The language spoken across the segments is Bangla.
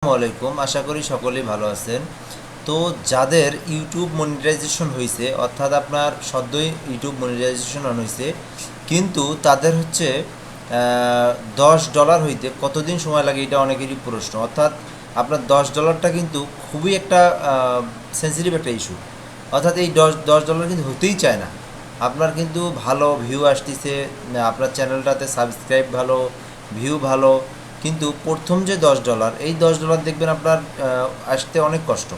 আসসালামাইকুম, আশা করি সকলেই ভালো আছেন। তো যাদের ইউটিউব মনিটাইজেশন হয়েছে, অর্থাৎ আপনার সদ্যই ইউটিউব মনিটাইজেশন অন হয়েছে, কিন্তু তাদের হচ্ছে $10 হইতে কতদিন সময় লাগে, এটা অনেকেরই প্রশ্ন। অর্থাৎ আপনার $10টা কিন্তু খুবই একটা সেন্সিটিভ একটা ইস্যু। অর্থাৎ এই $10 কিন্তু হতেই চায় না। আপনার কিন্তু ভালো ভিউ আসতেছে, আপনার চ্যানেলটাতে সাবস্ক্রাইব ভালো, ভিউ ভালো, কিন্তু প্রথম যে $10, এই $10 দেখবেন আপনার আসতে অনেক কষ্ট,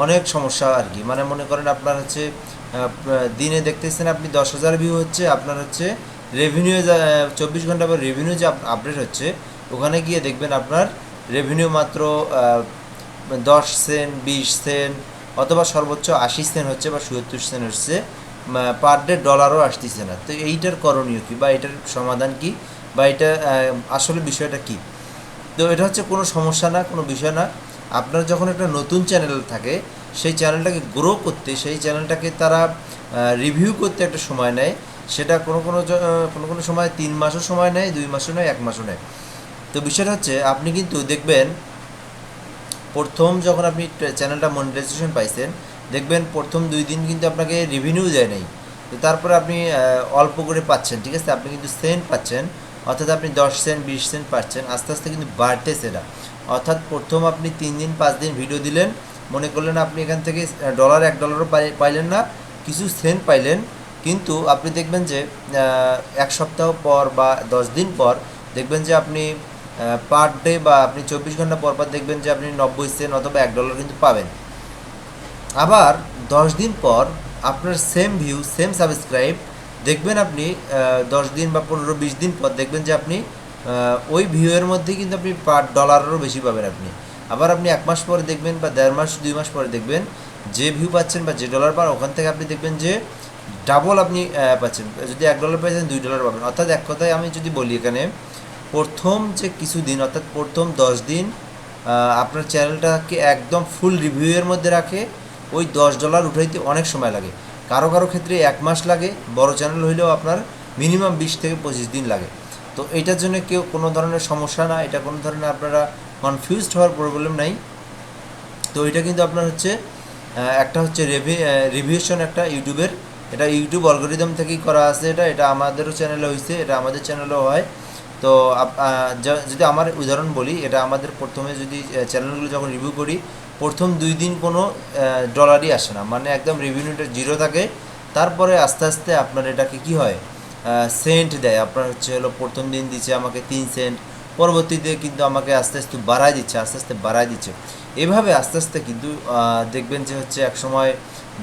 অনেক সমস্যা আর কি। মানে মনে করেন আপনার হচ্ছে দিনে দেখতেছেন আপনি 10,000 ভিউ হচ্ছে, আপনার হচ্ছে রেভিনিউ 24 ঘন্টা পর রেভিনিউ যে আপডেট হচ্ছে, ওখানে গিয়ে দেখবেন আপনার রেভিনিউ মাত্র 10 সেন্ট, 20 সেন্ট, অথবা সর্বোচ্চ 80 সেন্ট হচ্ছে বা 77 সেন্ট হচ্ছে। পার ডে ডলারও আসতেছে না। তো এইটার করণীয় কী, বা এটার সমাধান কী, বা এটা আসলে বিষয়টা কী? তো এটা হচ্ছে কোনো সমস্যা না, কোনো বিষয় না। আপনার যখন একটা নতুন চ্যানেল থাকে, সেই চ্যানেলটাকে গ্রো করতে, সেই চ্যানেলটাকে তারা রিভিউ করতে একটা সময় নেয়। সেটা কোনো সময় 3 মাসও সময় নেয়, 2 মাসও নেয়, 1 মাসও নেয়। তো বিষয়টা হচ্ছে আপনি কিন্তু দেখবেন প্রথম যখন আপনি চ্যানেলটা মনিটাইজেশন পাইছেন, দেখবেন প্রথম 2 দিন কিন্তু আপনাকে রেভিনিউ দেয় নাই। তো তারপরে আপনি অল্প করে পাচ্ছেন, ঠিক আছে, আপনি কিন্তু সেন্ট পাচ্ছেন। অর্থাৎ আপনি 10 সেন্ট, 20 সেন্ট পাচ্ছেন, আস্তে আস্তে কিন্তু বাড়তেছে এটা। অর্থাৎ প্রথম আপনি 3 দিন 5 দিন ভিডিও দিলেন, মনে করলেন আপনি এখান থেকে $1 পাইলেন না, কিছু সেন্ট পাইলেন। কিন্তু আপনি দেখবেন যে 1 সপ্তাহ পর বা 10 দিন পর দেখবেন যে আপনি পার ডে বা আপনি 24 ঘন্টা পর পর দেখবেন যে আপনি 90 সেন্ট অথবা $1 কিন্তু পাবেন। আবার 10 দিন পর আপনার সেম ভিউ, সেম সাবস্ক্রাইব, দেখবেন আপনি 10 দিন বা 15-20 দিন পর দেখবেন যে আপনি ওই ভিউয়ের মধ্যে কিন্তু আপনি পার ডলারেরও বেশি পাবেন আপনি। আবার আপনি 1 মাস পরে দেখবেন বা 1.5 মাস 2 মাস পরে দেখবেন যে ভিউ পাচ্ছেন বা যে ডলার পান, ওখান থেকে আপনি দেখবেন যে ডাবল আপনি পাচ্ছেন। যদি $1 পেয়েছেন, $2 পাবেন। অর্থাৎ এক কথায় আমি যদি বলি এখানে, প্রথম যে কিছুদিন, অর্থাৎ প্রথম 10 দিন আপনার চ্যানেলটাকে একদম ফুল রিভিউয়ের মধ্যে রাখে, ওই $10 উঠাইতে অনেক সময় লাগে। কারো কারো ক্ষেত্রে 1 মাস লাগে, বড় চ্যানেল হইলেও আপনার মিনিমাম 20 থেকে 25 দিন লাগে। তো এইটার জন্য কেউ কোনো ধরনের সমস্যা না, এটা কোনো ধরনের আপনারা কনফিউজড হওয়ার প্রবলেম নাই। তো এটা কিন্তু আপনার হচ্ছে একটা হচ্ছে রিভিউশন একটা ইউটিউবের, এটা ইউটিউব অ্যালগরিদম থেকেই করা আছে। এটা এটা আমাদেরও চ্যানেলে হয়েছে, এটা আমাদের চ্যানেলেও হয়। তো যদি আমার উদাহরণ বলি, এটা আমাদের প্রথমে যদি চ্যানেলগুলো যখন রিভিউ করি, প্রথম 2 দিন কোনো ডলারই আসে না, মানে একদম রেভিনিউটা জিরো থাকে। তারপরে আস্তে আস্তে আপনার এটাকে কি হয়, সেন্ট দেয়। আপনার হচ্ছে হলো প্রথম দিন দিচ্ছে আমাকে 3 সেন্ট, পরবর্তীতে কিন্তু আমাকে আস্তে আস্তে বাড়ায় দিচ্ছে, আস্তে আস্তে বাড়ায় দিচ্ছে। এভাবে আস্তে আস্তে কিন্তু দেখবেন যে হচ্ছে এক সময়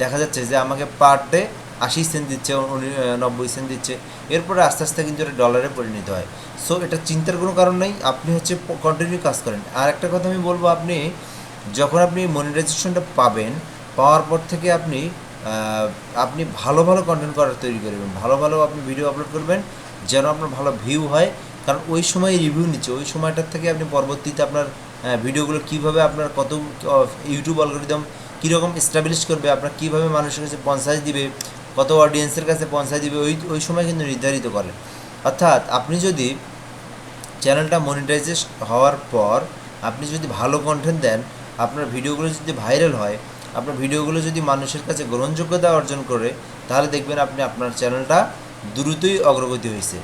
দেখা যাচ্ছে যে আমাকে পার ডে 80 সেন্ট দিচ্ছে, 90 সেন্ট দিচ্ছে। এরপরে আস্তে আস্তে কিন্তু এটা ডলারে পরিণত হয়। সো এটা চিন্তার কোনো কারণ নেই, আপনি হচ্ছে কন্টিনিউ কাজ করেন। আর একটা কথা আমি বলবো, যখন আপনি মনিটাইজেশনটা পাবেন, পাওয়ার পর থেকে আপনি ভালো ভালো কন্টেন্ট তৈরি করবেন, ভালো ভালো আপনি ভিডিও আপলোড করবেন, যেন আপনার ভালো ভিউ হয়। কারণ ওই সময় রিভিউ নিচ্ছে, ওই সময়টার থেকে আপনি পরবর্তীতে আপনার ভিডিওগুলো কীভাবে আপনার কত ইউটিউব অ্যালগরিদম কীরকম এস্টাবলিশ করবে, আপনার কীভাবে মানুষের কাছে পৌঁছায় দিবে, কত অডিয়েন্সের কাছে পৌঁছায় দিবে, ওই ওই সময় কিন্তু নির্ধারিত করে। অর্থাৎ আপনি যদি চ্যানেলটা মনিটাইজেশন হওয়ার পর আপনি যদি ভালো কন্টেন্ট দেন, আপনার ভিডিওগুলো যদি ভাইরাল হয়, আপনার ভিডিওগুলো যদি মানুষের কাছে গ্রহণযোগ্যতা অর্জন করে, তাহলে দেখবেন আপনি আপনার চ্যানেলটা দ্রুতই অগ্রগতি হয়েছে।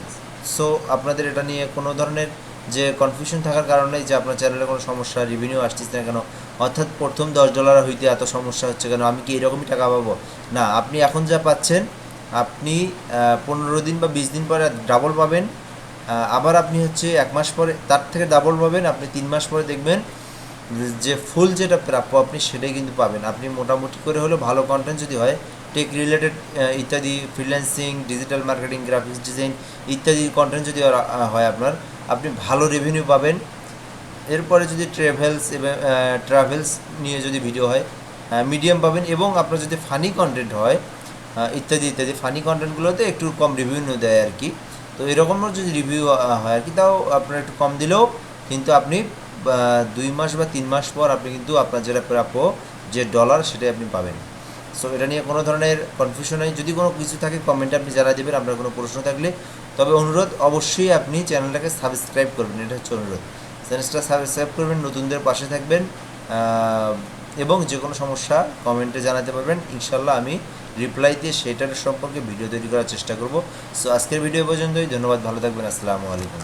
সো আপনাদের এটা নিয়ে কোনো ধরনের যে কনফিউশন থাকার কারণে যে আপনার চ্যানেলে কোনো সমস্যা, রিভিনিউ আসতেছে না কেন, অর্থাৎ প্রথম $10 হইতে এত সমস্যা হচ্ছে কেন, আমি কি এরকমই টাকা পাবো না, আপনি এখন যা পাচ্ছেন আপনি 15 দিন বা 20 দিন পরে ডাবল পাবেন। আবার আপনি হচ্ছে 1 মাস পরে তার থেকে ডাবল পাবেন, আপনি 3 মাস পরে দেখবেন যে ফুল যেটা প্রাপ্য আপনি সেটাই কিন্তু পাবেন। আপনি মোটামুটি করে হলেও ভালো কন্টেন্ট যদি হয়, টেক রিলেটেড ইত্যাদি, freelancing, digital marketing, graphics design ইত্যাদি কন্টেন্ট যদি হয় আপনার, আপনি ভালো রেভিনিউ পাবেন। এরপরে যদি ট্রাভেলস নিয়ে যদি ভিডিও হয়, মিডিয়াম পাবেন। এবং আপনার যদি ফানি কন্টেন্ট হয়, ইত্যাদি ইত্যাদি, ফানি কন্টেন্টগুলোতে একটু কম রিভিউ দেয় আর কি। তো এরকমও যদি রিভিউ হয় আর কি, তাও আপনার একটু কম দিলেও কিন্তু আপনি 2 মাস বা 3 মাস পর আপনি কিন্তু আপনার যেটা প্রাপ্য যে ডলার, সেটাই আপনি পাবেন। সো এটা নিয়ে কোনো ধরনের কনফিউশন নেই। যদি কোনো কিছু থাকে কমেন্টে আপনি জানাই দেবেন, আপনার কোনো প্রশ্ন থাকলে। তবে অনুরোধ, অবশ্যই আপনি চ্যানেলটাকে সাবস্ক্রাইব করবেন, এটা হচ্ছে অনুরোধ। চ্যানেলটা সাবস্ক্রাইব করবেন, নতুনদের পাশে থাকবেন, এবং যে কোনো সমস্যা কমেন্টে জানাতে পারবেন। ইনশাল্লাহ আমি রিপ্লাই দিয়ে সেটার সম্পর্কে ভিডিও তৈরি করার চেষ্টা করব। সো আজকের ভিডিও পর্যন্তই, ধন্যবাদ, ভালো থাকবেন, আসসালামু আলাইকুম।